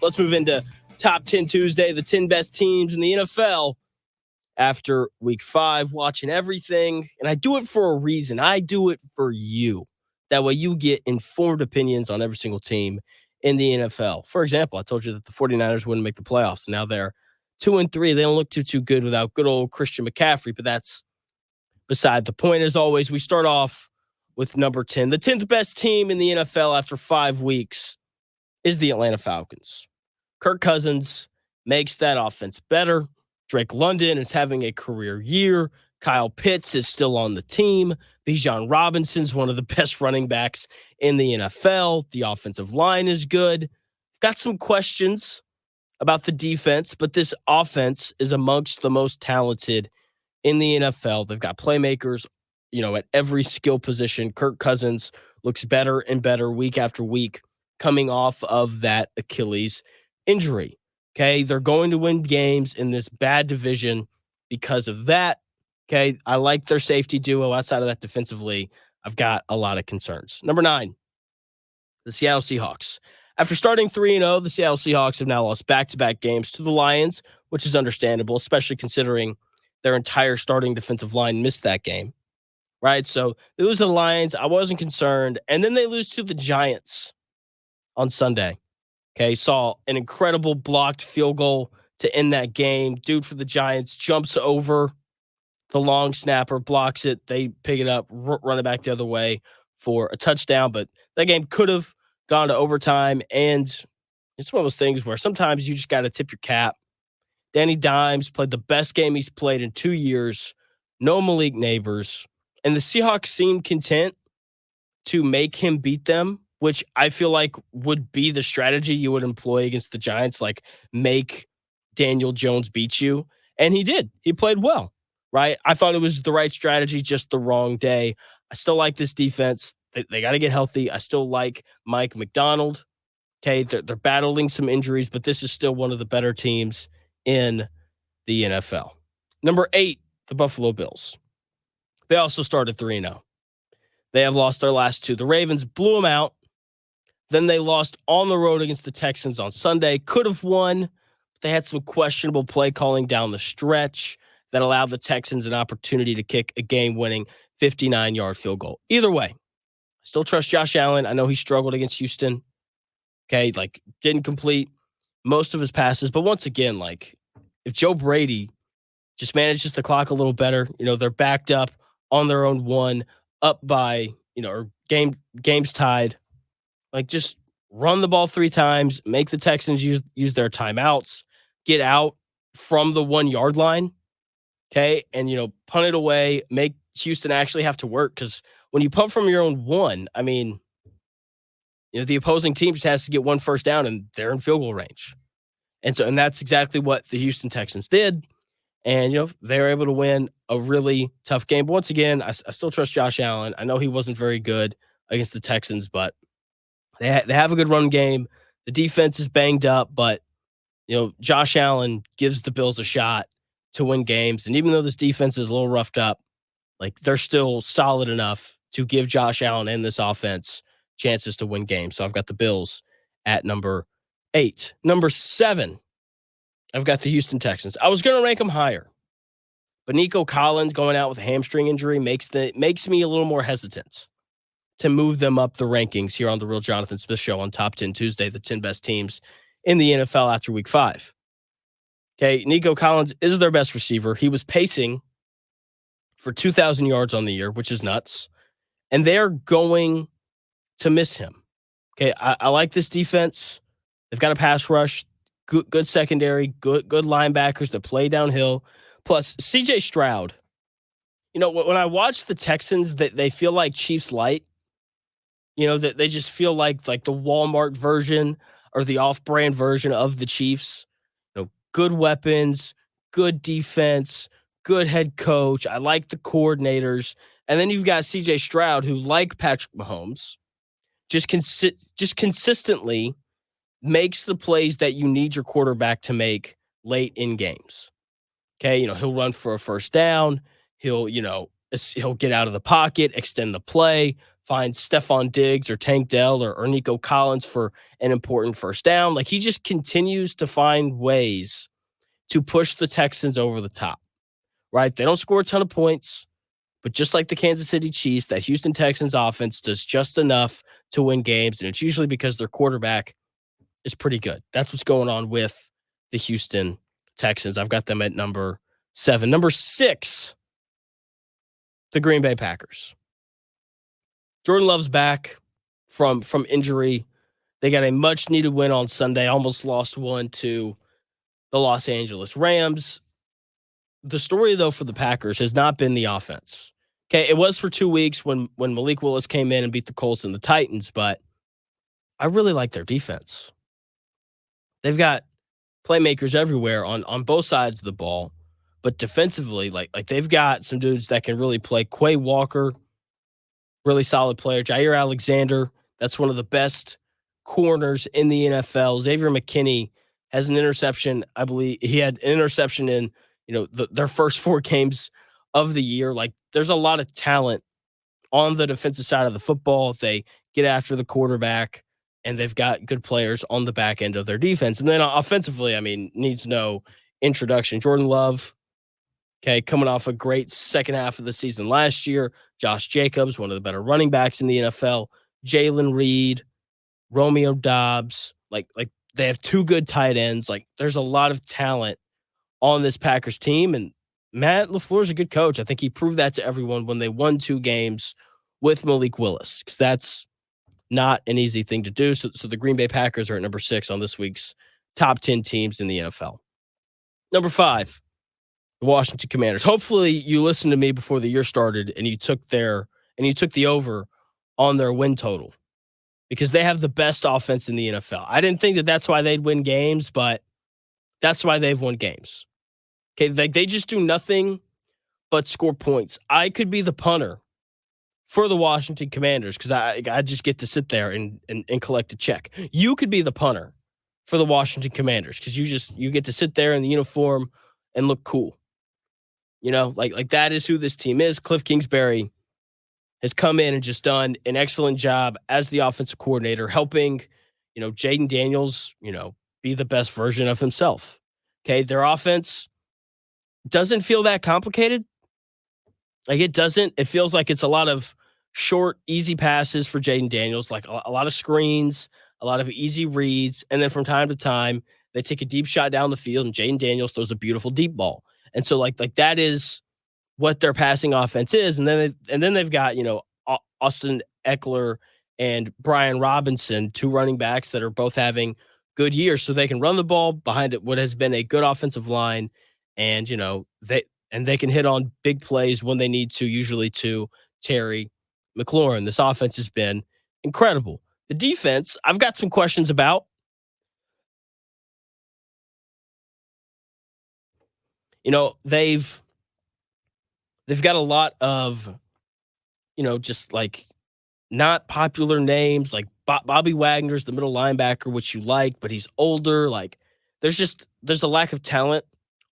Let's move into Top 10 Tuesday, the 10 best teams in the NFL after week 5, watching everything. And I do it for a reason. I do it for you. That way you get informed opinions on every single team in the NFL. For example, I told you that the 49ers wouldn't make the playoffs. Now they're 2-3. They don't look too good without good old Christian McCaffrey, but that's beside the point. As always, we start off with number 10. The 10th best team in the NFL after 5 weeks is the Atlanta Falcons. Kirk Cousins makes that offense better. Drake London is having a career year. Kyle Pitts is still on the team. Bijan Robinson's one of the best running backs in the NFL. The offensive line is good. Got some questions about the defense, but this offense is amongst the most talented in the NFL. They've got playmakers, at every skill position. Kirk Cousins looks better and better week after week coming off of that Achilles injury. Okay, they're going to win games in this bad division because of that. Okay, I like their safety duo. Outside of that, defensively, I've got a lot of concerns. Number 9, the Seattle Seahawks. After starting 3-0, the Seattle Seahawks have now lost back-to-back games to the Lions, which is understandable, especially considering their entire starting defensive line missed that game. Right, so they lose to the Lions. I wasn't concerned. And then they lose to the Giants on Sunday. Okay, saw an incredible blocked field goal to end that game. Dude for the Giants jumps over the long snapper, blocks it. They pick it up, run it back the other way for a touchdown. But that game could have gone to overtime. And it's one of those things where sometimes you just got to tip your cap. Danny Dimes played the best game he's played in 2 years. No Malik Neighbors. And the Seahawks seemed content to make him beat them, which I feel like would be the strategy you would employ against the Giants, like make Daniel Jones beat you. And he did. He played well, right? I thought it was the right strategy, just the wrong day. I still like this defense. They got to get healthy. I still like Mike McDonald. Okay, they're battling some injuries, but this is still one of the better teams in the NFL. Number 8, the Buffalo Bills. They also started 3-0. They have lost their last 2. The Ravens blew them out. Then they lost on the road against the Texans on Sunday. Could have won, but they had some questionable play calling down the stretch that allowed the Texans an opportunity to kick a game-winning 59-yard field goal. Either way, I still trust Josh Allen. I know he struggled against Houston. Okay, didn't complete most of his passes. But once again, if Joe Brady just manages the clock a little better, they're backed up on their own 1, up by, or game's tied. Just run the ball 3 times, make the Texans use their timeouts, get out from the 1-yard line, okay, and, punt it away, make Houston actually have to work, because when you punt from your own 1, I mean, the opposing team just has to get 1 first down, and they're in field goal range. And that's exactly what the Houston Texans did, and, they were able to win a really tough game. But once again, I still trust Josh Allen. I know he wasn't very good against the Texans, but they have a good run game. The defense is banged up, but, Josh Allen gives the Bills a shot to win games. And even though this defense is a little roughed up, they're still solid enough to give Josh Allen and this offense chances to win games. So I've got the Bills at number 8. Number 7, I've got the Houston Texans. I was going to rank them higher, but Nico Collins going out with a hamstring injury makes me a little more hesitant to move them up the rankings here on the Real Jonathan Smith Show on Top 10 Tuesday, the 10 best teams in the NFL after week 5. Okay, Nico Collins is their best receiver. He was pacing for 2,000 yards on the year, which is nuts. And they're going to miss him. Okay, I like this defense. They've got a pass rush, good secondary, good linebackers that play downhill. Plus, CJ Stroud. When I watch the Texans, they feel like Chiefs light. That they just feel like the Walmart version or the off-brand version of the Chiefs. Good weapons, good defense, good head coach. I like the coordinators. And then you've got CJ Stroud, who, like Patrick Mahomes, just consistently makes the plays that you need your quarterback to make late in games. Okay, he'll run for a first down. He'll get out of the pocket, extend the play, find Stephon Diggs or Tank Dell or Nico Collins for an important first down. Like he just continues to find ways to push the Texans over the top, right? They don't score a ton of points, but just like the Kansas City Chiefs, that Houston Texans offense does just enough to win games. And it's usually because their quarterback is pretty good. That's what's going on with the Houston Texans. I've got them at number 7. Number 6, the Green Bay Packers. Jordan Love's back from injury. They got a much needed win on Sunday, almost lost one to the Los Angeles Rams. The story, though, for the Packers has not been the offense. Okay, it was for 2 weeks when Malik Willis came in and beat the Colts and the Titans, but I really like their defense. They've got playmakers everywhere on both sides of the ball, but defensively, like they've got some dudes that can really play. Quay Walker, really solid player. Jair Alexander, that's one of the best corners in the NFL. Xavier McKinney has an interception. I believe he had an interception in their first 4 games of the year. Like there's a lot of talent on the defensive side of the football. If they get after the quarterback, and they've got good players on the back end of their defense. And then offensively, I mean, needs no introduction. Jordan Love, okay, coming off a great second half of the season last year. Josh Jacobs, one of the better running backs in the NFL. Jalen Reed, Romeo Doubs. Like they have 2 good tight ends. Like there's a lot of talent on this Packers team. And Matt LaFleur is a good coach. I think he proved that to everyone when they won 2 games with Malik Willis, because that's not an easy thing to do. So the Green Bay Packers are at number 6 on this week's top 10 teams in the NFL. Number 5, the Washington Commanders. Hopefully you listened to me before the year started and you took the over on their win total, because they have the best offense in the NFL. I didn't think that that's why they'd win games, but that's why they've won games. Okay, they just do nothing but score points. I could be the punter for the Washington Commanders, because I just get to sit there and collect a check. You could be the punter for the Washington Commanders, because you get to sit there in the uniform and look cool. Like that is who this team is. Cliff Kingsbury has come in and just done an excellent job as the offensive coordinator, helping, Jaden Daniels, be the best version of himself. Okay, their offense doesn't feel that complicated. Like it doesn't. It feels like it's a lot of short, easy passes for Jaden Daniels, like a lot of screens, a lot of easy reads. And then from time to time, they take a deep shot down the field and Jaden Daniels throws a beautiful deep ball. And so like that is what their passing offense is. And then they've got, Austin Eckler and Brian Robinson, 2 running backs that are both having good years, so they can run the ball behind it, what has been a good offensive line. And, they can hit on big plays when they need to, usually to Terry McLaurin. This offense has been incredible. The defense, I've got some questions about. They've got a lot of, just like not popular names, like Bobby Wagner's the middle linebacker, which you like, but he's older. Like there's a lack of talent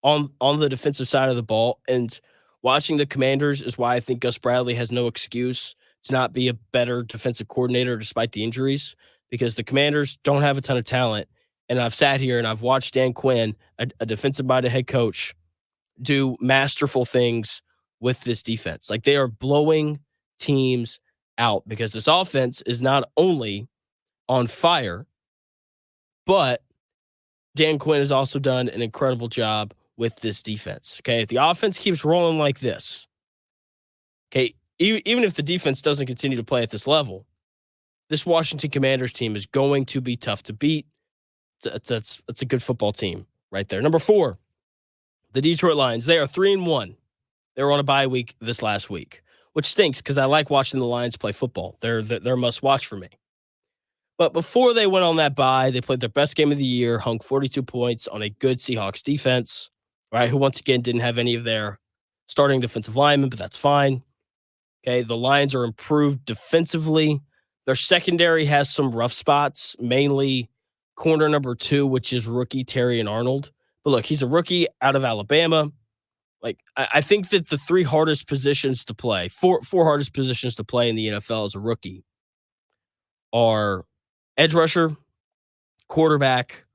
on the defensive side of the ball. And watching the Commanders is why I think Gus Bradley has no excuse to not be a better defensive coordinator despite the injuries, because the Commanders don't have a ton of talent. And I've sat here and I've watched Dan Quinn, a defensive-minded head coach, do masterful things with this defense. Like they are blowing teams out, because this offense is not only on fire, but Dan Quinn has also done an incredible job with this defense. Okay, if the offense keeps rolling like this, okay, even if the defense doesn't continue to play at this level, this Washington Commanders team is going to be tough to beat. That's a good football team right there. Number 4, the Detroit Lions. They are 3-1. They were on a bye week this last week, which stinks because I like watching the Lions play football. They're must watch for me. But before they went on that bye, they played their best game of the year, hung 42 points on a good Seahawks defense, right? Who once again didn't have any of their starting defensive linemen, but that's fine. Okay, the Lions are improved defensively. Their secondary has some rough spots, mainly corner number 2, which is rookie Terrion Arnold. But look, he's a rookie out of Alabama. like I think that the three hardest positions to play, four hardest positions to play in the NFL as a rookie are edge rusher, quarterback,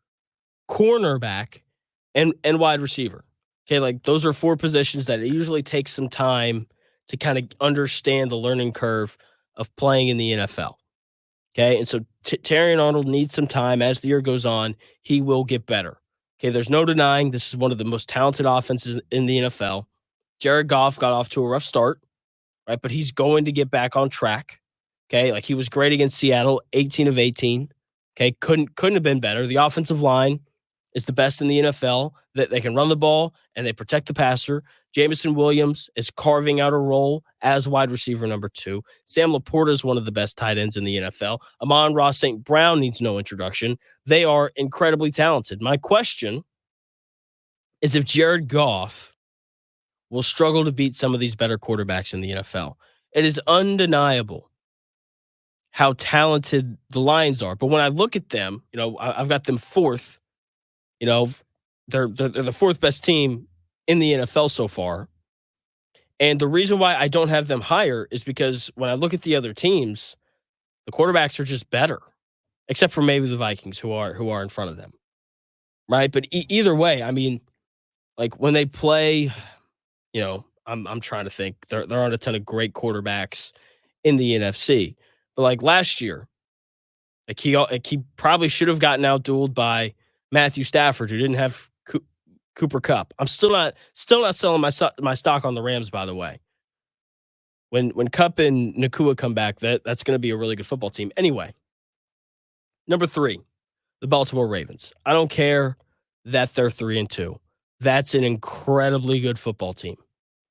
cornerback, and wide receiver. Okay, like those are four positions that it usually takes some time to kind of understand the learning curve of playing in the NFL. Okay, and so Terrion Arnold needs some time as the year goes on. He will get better. Okay, there's no denying this is one of the most talented offenses in the NFL. Jared Goff got off to a rough start, right? But he's going to get back on track. Okay, like he was great against Seattle, 18 of 18. Okay, couldn't have been better. The offensive line is the best in the NFL. That they can run the ball and they protect the passer. Jameson Williams is carving out a role as wide receiver number 2. Sam Laporta is one of the best tight ends in the NFL. Amon-Ra St. Brown needs no introduction. They are incredibly talented. My question is if Jared Goff will struggle to beat some of these better quarterbacks in the NFL. It is undeniable how talented the Lions are. But when I look at them, I've got them fourth. They're the fourth best team in the NFL so far. And the reason why I don't have them higher is because when I look at the other teams, the quarterbacks are just better, except for maybe the Vikings who are in front of them. Right? But either way, I mean, like when they play, I'm trying to think. There aren't a ton of great quarterbacks in the NFC. But like last year, like he probably should have gotten outdueled by Matthew Stafford, who didn't have Cooper Kupp. I'm still not selling my stock on the Rams, by the way. When Kupp and Nakua come back, that's going to be a really good football team. Anyway, number 3, the Baltimore Ravens. I don't care that they're 3-2. That's an incredibly good football team.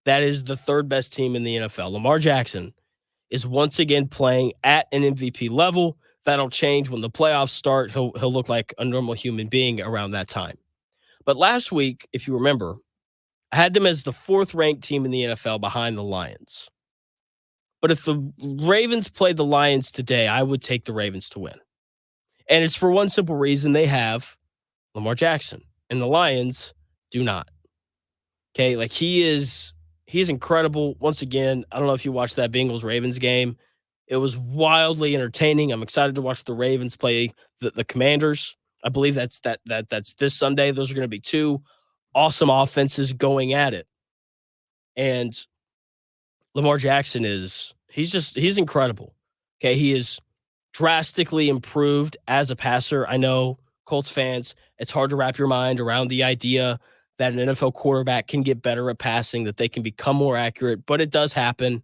That is the third best team in the NFL. Lamar Jackson is once again playing at an MVP level. That'll change when the playoffs start. He'll look like a normal human being around that time. But last week, if you remember, I had them as the 4th ranked team in the NFL behind the Lions. But if the Ravens played the Lions today, I would take the Ravens to win. And it's for one simple reason. They have Lamar Jackson, and the Lions do not. Okay, like he's incredible. Once again, I don't know if you watched that Bengals-Ravens game. It was wildly entertaining. I'm excited to watch the Ravens play the Commanders. I believe that's this Sunday. Those are going to be 2 awesome offenses going at it. And Lamar Jackson he's incredible. Okay, he is drastically improved as a passer. I know Colts fans, it's hard to wrap your mind around the idea that an NFL quarterback can get better at passing, that they can become more accurate, but it does happen.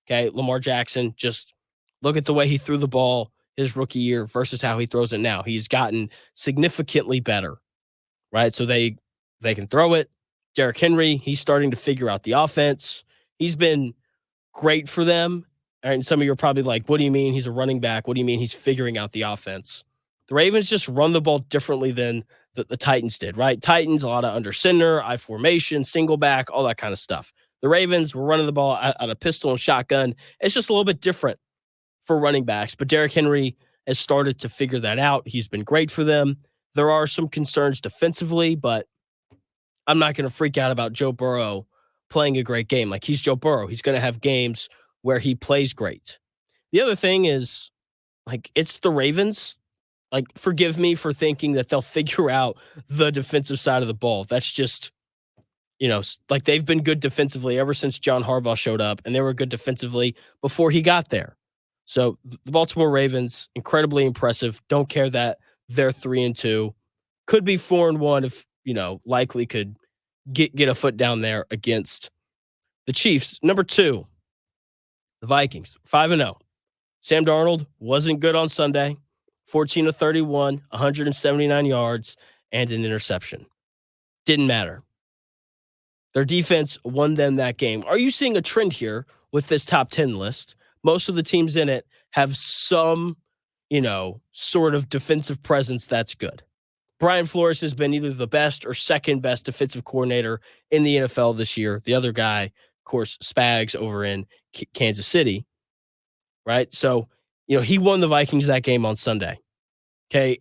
Okay, Lamar Jackson, just look at the way he threw the ball his rookie year versus how he throws it now. He's gotten significantly better, right? So they can throw it. Derrick Henry, he's starting to figure out the offense. He's been great for them. And some of you are probably like, what do you mean he's a running back? What do you mean he's figuring out the offense? The Ravens just run the ball differently than the Titans did, right? Titans, a lot of under center, I formation, single back, all that kind of stuff. The Ravens were running the ball out of pistol and shotgun. It's just a little bit different for running backs. But Derrick Henry has started to figure that out. He's been great for them. There are some concerns defensively, but I'm not going to freak out about Joe Burrow playing a great game. Like, he's Joe Burrow. He's going to have games where he plays great. The other thing is, like, it's the Ravens. Like, forgive me for thinking that they'll figure out the defensive side of the ball. That's just, like, they've been good defensively ever since John Harbaugh showed up, and they were good defensively before he got there. So the Baltimore Ravens, incredibly impressive. Don't care that they're 3-2. Could be 4-1 if, likely could get a foot down there against the Chiefs. Number 2, the Vikings, 5-0. Sam Darnold wasn't good on Sunday. 14 of 31, 179 yards, and an interception. Didn't matter. Their defense won them that game. Are you seeing a trend here with this top 10 list? Most of the teams in it have some, sort of defensive presence that's good. Brian Flores has been either the best or second best defensive coordinator in the NFL this year. The other guy, of course, Spags over in Kansas City, right? So, he won the Vikings that game on Sunday. Okay.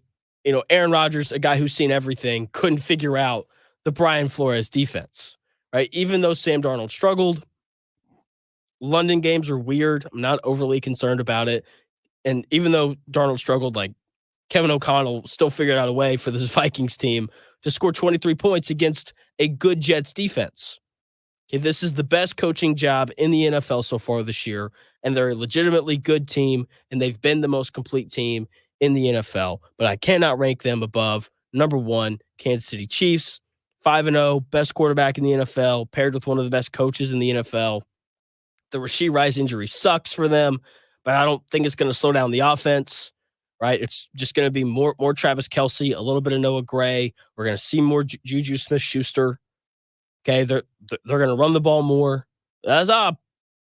Aaron Rodgers, a guy who's seen everything, couldn't figure out the Brian Flores defense, right? Even though Sam Darnold struggled, London games are weird. I'm not overly concerned about it. And even though Darnold struggled, like Kevin O'Connell still figured out a way for this Vikings team to score 23 points against a good Jets defense. Okay, this is the best coaching job in the NFL so far this year, and they're a legitimately good team, and they've been the most complete team in the NFL. But I cannot rank them above number one, Kansas City Chiefs, 5-0, best quarterback in the NFL, paired with one of the best coaches in the NFL. The Rashee Rice injury sucks for them, but I don't think it's going to slow down the offense. Right, it's just going to be more Travis Kelce, a little bit of Noah Gray. We're going to see more Juju Smith-Schuster. Okay, they're going to run the ball more. As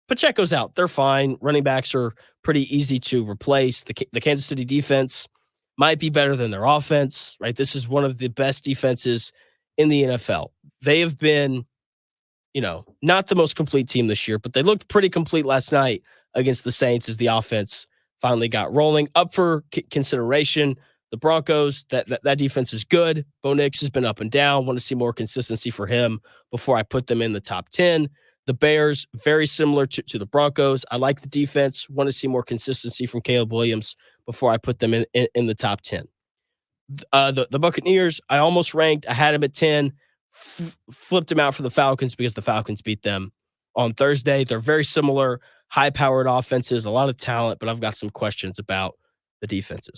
Pacheco's out, they're fine. Running backs are pretty easy to replace. The Kansas City defense might be better than their offense. Right, this is one of the best defenses in the NFL. They have been, not the most complete team this year, but they looked pretty complete last night against the Saints as the offense finally got rolling. Up for consideration, the Broncos, that defense is good. Bo Nix has been up and down. Want to see more consistency for him before I put them in the top 10. The Bears, very similar to the Broncos. I like the defense. Want to see more consistency from Caleb Williams before I put them in the top 10. The Buccaneers, I almost ranked. I had them at 10. Flipped them out for the Falcons because the Falcons beat them on Thursday. They're very similar, high-powered offenses, a lot of talent, but I've got some questions about the defenses.